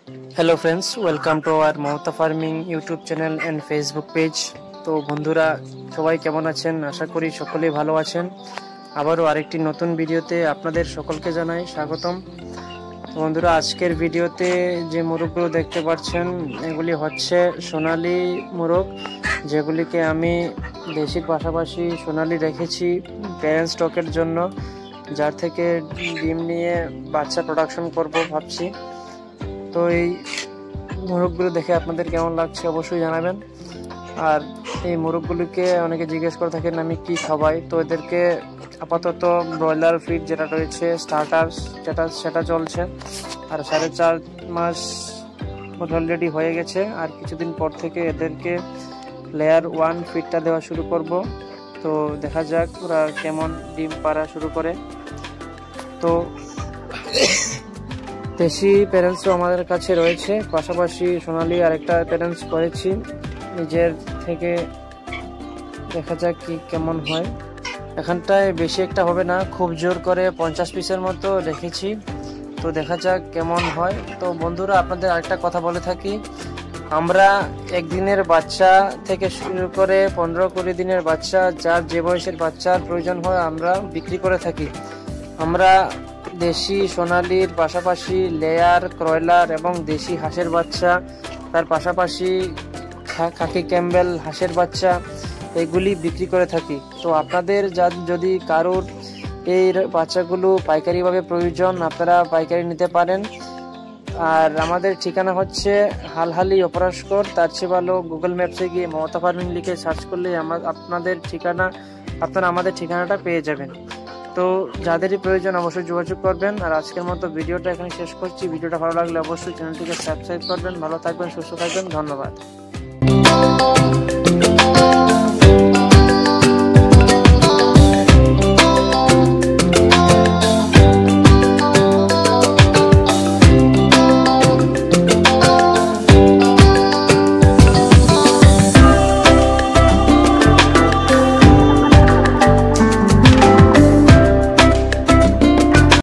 Hello friends, welcome to our Mamata farming YouTube channel and Facebook page. তো বন্ধুরা, সবাই কেমন আছেন? আশা করি সকলেই ভালো আছেন। আবারও আরেকটি নতুন ভিডিওতে আপনাদের সকলকে জানাই স্বাগতম। বন্ধুরা, আজকের ভিডিওতে যে মোরগগুলো দেখতে পাচ্ছেন এগুলি হচ্ছে সোনালী মোরগ, যেগুলিকে আমি দেশির পাশাপাশি সোনালী রেখেছি প্যারেন্ট স্টকের জন্য, যার থেকে ডিম নিয়ে বাচ্চা প্রোডাকশন করব ভাবছি। তো এই মোরগগুলো দেখে আপনাদের কেমন লাগছে অবশ্যই জানাবেন। আর এই মোরগগুলিকে অনেকে জিজ্ঞেস করে থাকেন আমি কি খাওয়াই, তো এদেরকে আপাতত ব্রয়লার ফিড যেটা রয়েছে স্টার্টার সেটা চলছে। আর 4.5 মাস অলরেডি হয়ে গেছে, আর কিছুদিন পর থেকে এদেরকে লেয়ার 1 ফিডটা দেওয়া শুরু করব। তো দেখা যাক ওরা কেমন ডিম পাড়া শুরু করে। তো দেশি প্যারেন্টসও আমাদের কাছে রয়েছে, পাশাপাশি সোনালী আরেকটা প্যারেন্টস করেছি নিজের থেকে। দেখা যাক কি কেমন হয়। এখানটায় বেশি একটা হবে না, খুব জোর করে 50 পিসের মতো রেখেছি। তো দেখা যাক কেমন হয়। তো বন্ধুরা, আপনাদের আরেকটা কথা বলে থাকি, আমরা একদিনের বাচ্চা থেকে শুরু করে 15-20 দিনের বাচ্চা, যার যে বয়সের বাচ্চার প্রয়োজন হয় আমরা বিক্রি করে থাকি। আমরা দেশি সোনালীর পাশাপাশি লেয়ার, ক্রয়লার এবং দেশি হাঁসের বাচ্চা, তার পাশাপাশি খাকি ক্যাম্বেল হাঁসের বাচ্চা এগুলি বিক্রি করে থাকি। তো আপনাদের যদি কারোর এই বাচ্চাগুলো পাইকারিভাবে প্রয়োজন, আপনারা পাইকারি নিতে পারেন। আর আমাদের ঠিকানা হচ্ছে হালহালি অপরাশকর। তার চেয়ে ভালো গুগল ম্যাপসে গিয়ে মমতা ফার্মিং লিখে সার্চ করলে আপনারা আমাদের ঠিকানাটা পেয়ে যাবেন। তো যাদেরই প্রয়োজন অবশ্যই যোগাযোগ করবেন। আর আজকের মতো ভিডিওটা এখানে শেষ করছি। ভিডিওটা ভালো লাগলে অবশ্যই চ্যানেলটিকে সাবস্ক্রাইব করবেন। ভালো থাকবেন, সুস্থ থাকবেন, ধন্যবাদ।